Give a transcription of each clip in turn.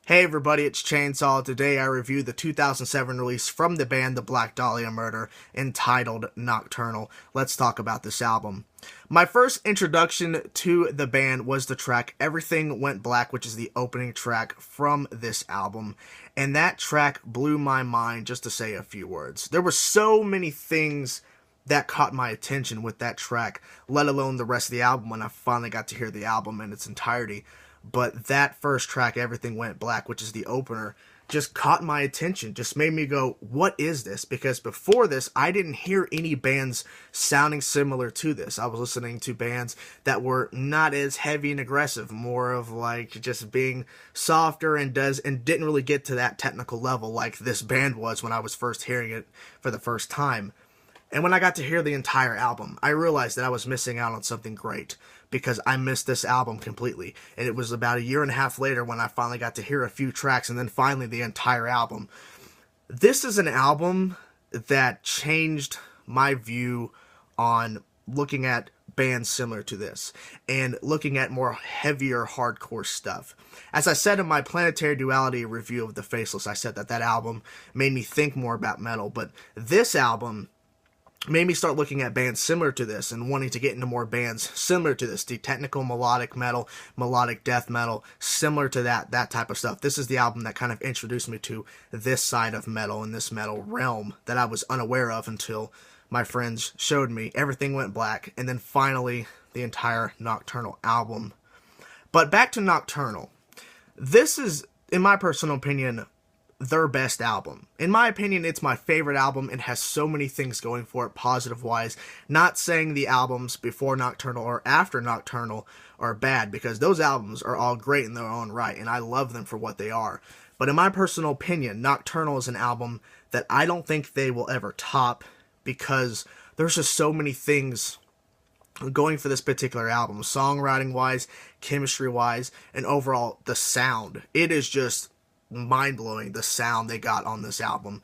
Hey everybody, it's Chainsaw. Today I review the 2007 release from the band the Black Dahlia Murder, entitled Nocturnal. Let's talk about this album. My first introduction to the band was the track Everything Went Black, which is the opening track from this album. And that track blew my mind, just to say a few words. There were so many things that caught my attention with that track, let alone the rest of the album when I finally got to hear the album in its entirety. But that first track, Everything Went Black, which is the opener, just caught my attention, just made me go, what is this? Because before this, I didn't hear any bands sounding similar to this. I was listening to bands that were not as heavy and aggressive, more of like just being softer and didn't really get to that technical level like this band was when I was first hearing it for the first time. And when I got to hear the entire album, I realized that I was missing out on something great, because I missed this album completely. And it was about a year and a half later when I finally got to hear a few tracks and then finally the entire album. This is an album that changed my view on looking at bands similar to this and looking at more heavier hardcore stuff. As I said in my Planetary Duality review of The Faceless, I said that that album made me think more about metal, but this album made me start looking at bands similar to this and wanting to get into more bands similar to this, the technical melodic metal, melodic death metal, similar to that type of stuff. This is the album that kind of introduced me to this side of metal and this metal realm that I was unaware of until my friends showed me. Everything Went Black, and then finally the entire Nocturnal album. But back to Nocturnal. This is, in my personal opinion, their best album. In my opinion, it's my favorite album. It has so many things going for it, positive-wise. Not saying the albums before Nocturnal or after Nocturnal are bad, because those albums are all great in their own right, and I love them for what they are. But in my personal opinion, Nocturnal is an album that I don't think they will ever top, because there's just so many things going for this particular album, songwriting-wise, chemistry-wise, and overall, the sound. It is just mind-blowing, the sound they got on this album.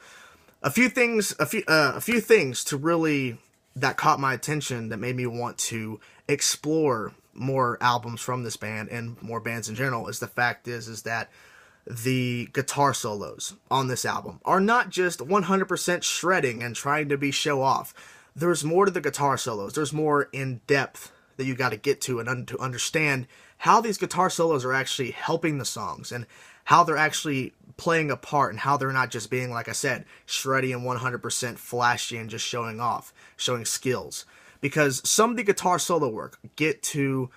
A few things to really that caught my attention that made me want to explore more albums from this band and more bands in general is the fact is that the guitar solos on this album are not just 100% shredding and trying to be show off. There's more to the guitar solos. There's more in depth that you got to get to and to understand how these guitar solos are actually helping the songs and how they're actually playing a part and how they're not just being, like I said, shreddy and 100% flashy and just showing off, showing skills. Because some of the guitar solo work get to,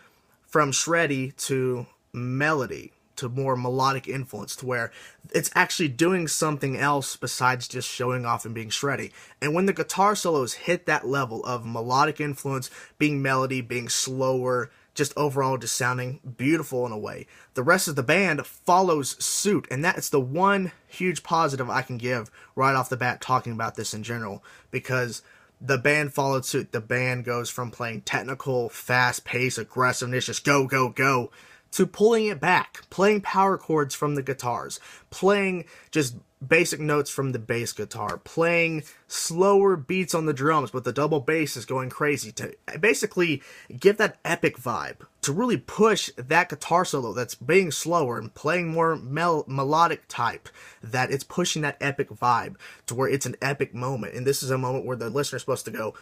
from shreddy to melody, to more melodic influence, to where it's actually doing something else besides just showing off and being shreddy. And when the guitar solos hit that level of melodic influence, being melody, being slower, just overall just sounding beautiful in a way, the rest of the band follows suit, and that's the one huge positive I can give right off the bat talking about this in general, because the band followed suit. The band goes from playing technical, fast-paced, aggressiveness, just go, go, go, to pulling it back, playing power chords from the guitars, playing just basic notes from the bass guitar, playing slower beats on the drums, but the double bass is going crazy, to basically give that epic vibe, to really push that guitar solo that's being slower and playing more melodic type, that it's pushing that epic vibe to where it's an epic moment. And this is a moment where the listener's supposed to go,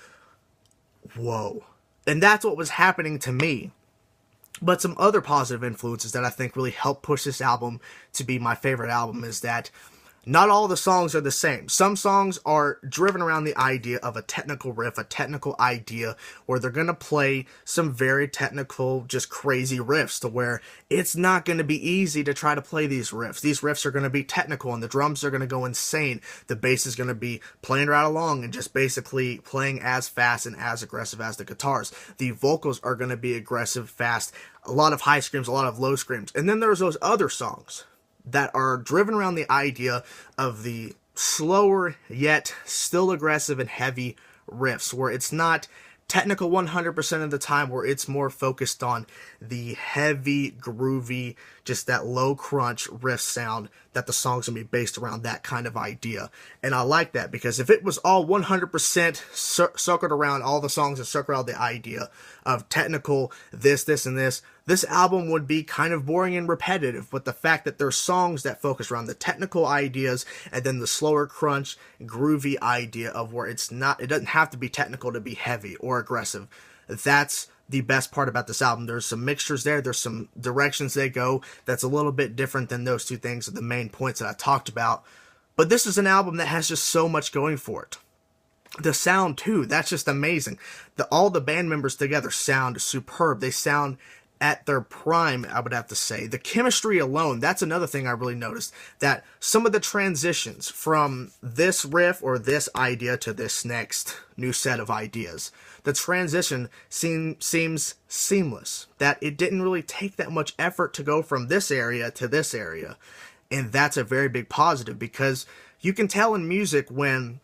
whoa. And that's what was happening to me. But some other positive influences that I think really helped push this album to be my favorite album is that not all the songs are the same. Some songs are driven around the idea of a technical riff, a technical idea, where they're going to play some very technical, just crazy riffs, to where it's not going to be easy to try to play these riffs. These riffs are going to be technical, and the drums are going to go insane. The bass is going to be playing right along and just basically playing as fast and as aggressive as the guitars. The vocals are going to be aggressive, fast, a lot of high screams, a lot of low screams. And then there's those other songs that are driven around the idea of the slower yet still aggressive and heavy riffs, where it's not technical 100% of the time, where it's more focused on the heavy, groovy, just that low crunch riff sound, that the song's gonna be based around that kind of idea. And I like that, because if it was all 100% circled around, all the songs that circle around the idea of technical this, and this album would be kind of boring and repetitive. But the fact that there's songs that focus around the technical ideas and then the slower crunch, groovy idea of where it doesn't have to be technical to be heavy or aggressive. That's the best part about this album. There's some mixtures there. There's some directions they go that's a little bit different than those two things, the main points that I talked about. But this is an album that has just so much going for it. The sound too, that's just amazing. All the band members together sound superb. They sound at their prime, I would have to say. The chemistry alone, that's another thing I really noticed, that some of the transitions from this riff or this idea to this next new set of ideas, the transition seems seamless, that it didn't really take that much effort to go from this area to this area. And that's a very big positive, because you can tell in music when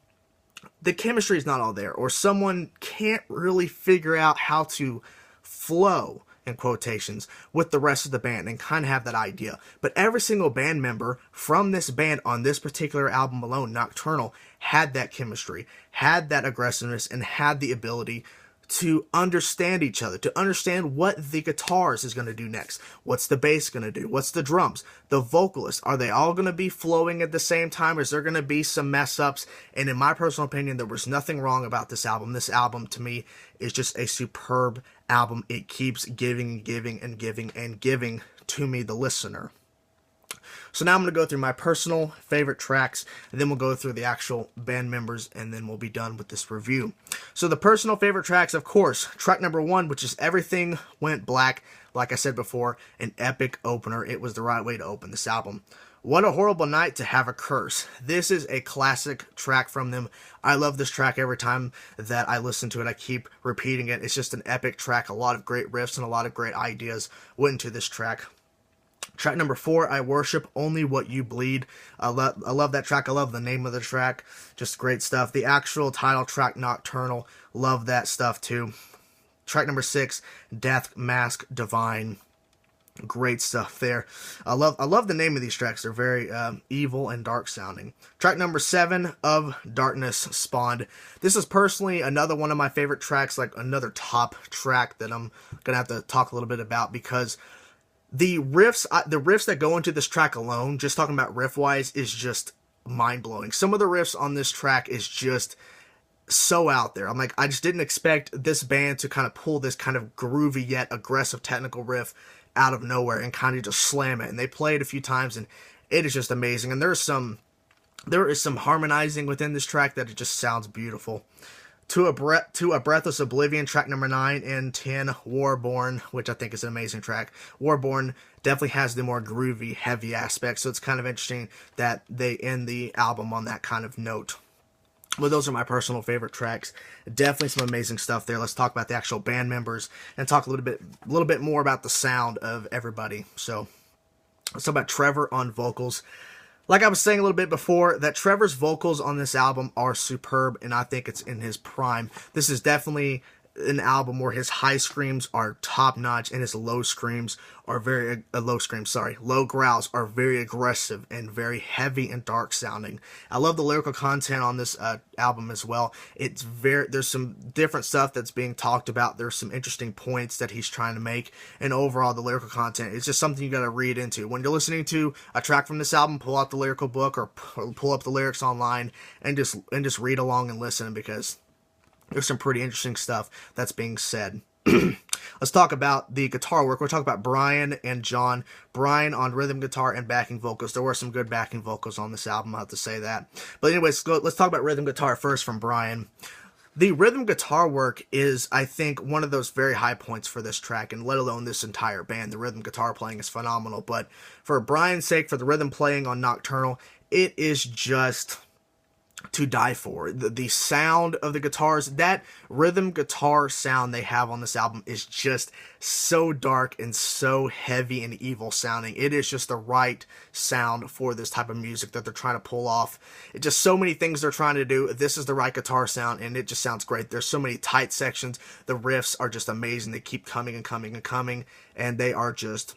the chemistry is not all there, or someone can't really figure out how to flow, in quotations, with the rest of the band and kind of have that idea. But every single band member from this band on this particular album alone, Nocturnal, had that chemistry, had that aggressiveness, and had the ability to understand each other, to understand what the guitars is going to do next. What's the bass going to do? What's the drums? The vocalists, are they all going to be flowing at the same time? Or is there going to be some mess ups? And in my personal opinion, there was nothing wrong about this album. This album, to me, is just a superb album. It keeps giving and giving and giving and giving to me, the listener. So now I'm going to go through my personal favorite tracks, and then we'll go through the actual band members, and then we'll be done with this review. So the personal favorite tracks, of course, track number 1, which is Everything Went Black. Like I said before, an epic opener. It was the right way to open this album. What a Horrible Night to Have a Curse. This is a classic track from them. I love this track every time that I listen to it. I keep repeating it. It's just an epic track. A lot of great riffs and a lot of great ideas went into this track. Track number 4, I Worship Only What You Bleed. I love that track. I love the name of the track. Just great stuff. The actual title track, Nocturnal. Love that stuff too. Track number 6, Deathmask Divine. Great stuff there. I love the name of these tracks. They're very evil and dark sounding. Track number 7, Of Darkness Spawned. This is personally another one of my favorite tracks, like another top track that I'm gonna have to talk a little bit about, because the riffs that go into this track alone, just talking about riff-wise, is just mind-blowing. Some of the riffs on this track is just so out there. I'm like, I just didn't expect this band to kind of pull this kind of groovy yet aggressive technical riff out of nowhere and kind of just slam it. And they play it a few times, and it is just amazing. And there is some harmonizing within this track that it just sounds beautiful. To a Breathless Oblivion, track number 9, and 10, Warborn, which I think is an amazing track. Warborn definitely has the more groovy, heavy aspect, so it's kind of interesting that they end the album on that kind of note. Well, those are my personal favorite tracks. Definitely some amazing stuff there. Let's talk about the actual band members and talk a little bit more about the sound of everybody. So let's talk about Trevor on vocals. Like I was saying a little bit before, that Trevor's vocals on this album are superb, and I think it's in his prime. This is definitely an album where his high screams are top notch and his low screams are low growls are very aggressive and very heavy and dark sounding. I love the lyrical content on this album as well. There's some different stuff that's being talked about. There's some interesting points that he's trying to make, and overall the lyrical content is just something you got to read into. When you're listening to a track from this album, pull out the lyrical book or pull up the lyrics online and just read along and listen, because there's some pretty interesting stuff that's being said. Let's talk about the guitar work. We'll talk about Brian and John. Brian on rhythm guitar and backing vocals. There were some good backing vocals on this album, I have to say that. But anyways, let's talk about rhythm guitar first from Brian. The rhythm guitar work is, I think, one of those very high points for this track, and let alone this entire band. The rhythm guitar playing is phenomenal. But for Brian's sake, for the rhythm playing on Nocturnal, it is just to die for. The sound of the guitars, that rhythm guitar sound they have on this album is just so dark and so heavy and evil sounding. It is just the right sound for this type of music that they're trying to pull off. It's just so many things they're trying to do. This is the right guitar sound, and it just sounds great. There's so many tight sections. The riffs are just amazing. They keep coming and coming and coming, and they are just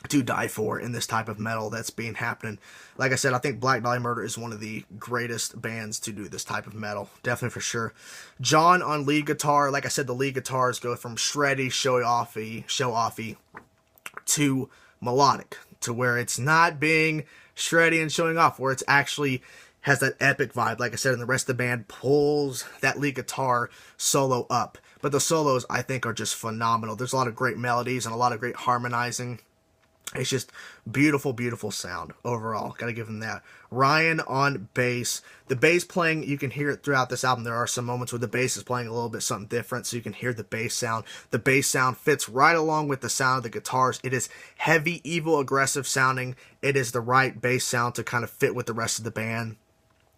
to die for in this type of metal that's being happening. Like I said, I think Black Dahlia Murder is one of the greatest bands to do this type of metal. Definitely for sure. John on lead guitar. Like I said, the lead guitars go from shreddy, show-offy to melodic, to where it's not being shreddy and showing off, where it's actually has that epic vibe. Like I said, and the rest of the band pulls that lead guitar solo up. But the solos, I think, are just phenomenal. There's a lot of great melodies and a lot of great harmonizing. It's just beautiful, beautiful sound overall. Gotta give him that. Ryan on bass. The bass playing, you can hear it throughout this album. There are some moments where the bass is playing a little bit something different, so you can hear the bass sound. The bass sound fits right along with the sound of the guitars. It is heavy, evil, aggressive sounding. It is the right bass sound to kind of fit with the rest of the band.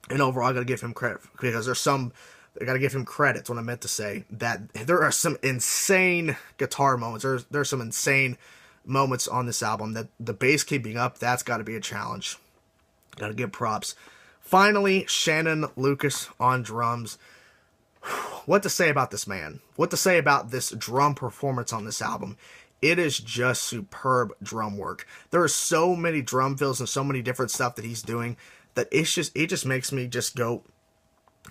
And overall, I gotta give him credit, because there's some... I gotta give him credit, that's what I meant to say. That there are some insane guitar moments. There's some insane moments on this album that the bass keeping up, that's got to be a challenge. Gotta give props. Finally, Shannon Lucas on drums. What to say about this man? What to say about this drum performance on this album? It is just superb drum work. There are so many drum fills and so many different stuff that he's doing that it just makes me just go,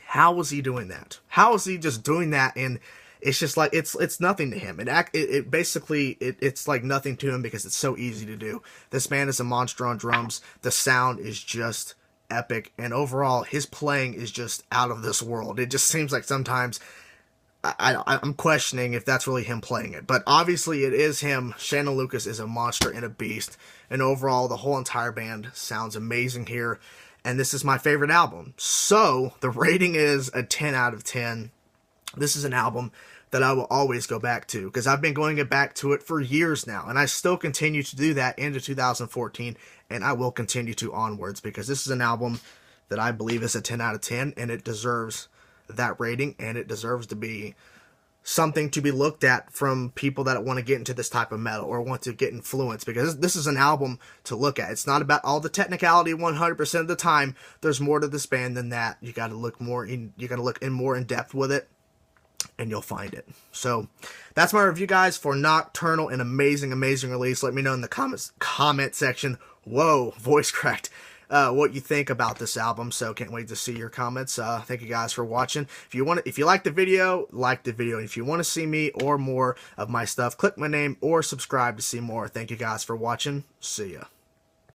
how was he doing that? How is he just doing that? And it's just like, it's nothing to him. It basically, it's like nothing to him because it's so easy to do. This man is a monster on drums. The sound is just epic. And overall, his playing is just out of this world. It just seems like sometimes I'm questioning if that's really him playing it. But obviously it is him. Shannon Lucas is a monster and a beast. And overall, the whole entire band sounds amazing here. And this is my favorite album. So, the rating is a 10 out of 10. This is an album that I will always go back to, because I've been going back to it for years now, and I still continue to do that into 2014, and I will continue to onwards, because this is an album that I believe is a 10 out of 10, and it deserves that rating, and it deserves to be something to be looked at from people that want to get into this type of metal or want to get influenced, because this is an album to look at. It's not about all the technicality 100% of the time. There's more to this band than that. You got to look more in more in depth with it, and you'll find it. So that's my review, guys, for Nocturnal, an amazing release. Let me know in the comment section. Whoa, voice cracked. What you think about this album. So can't wait to see your comments. Thank you guys for watching. If you like the video, like the video. If you want to see me or more of my stuff, click my name or subscribe to see more. Thank you guys for watching. See ya.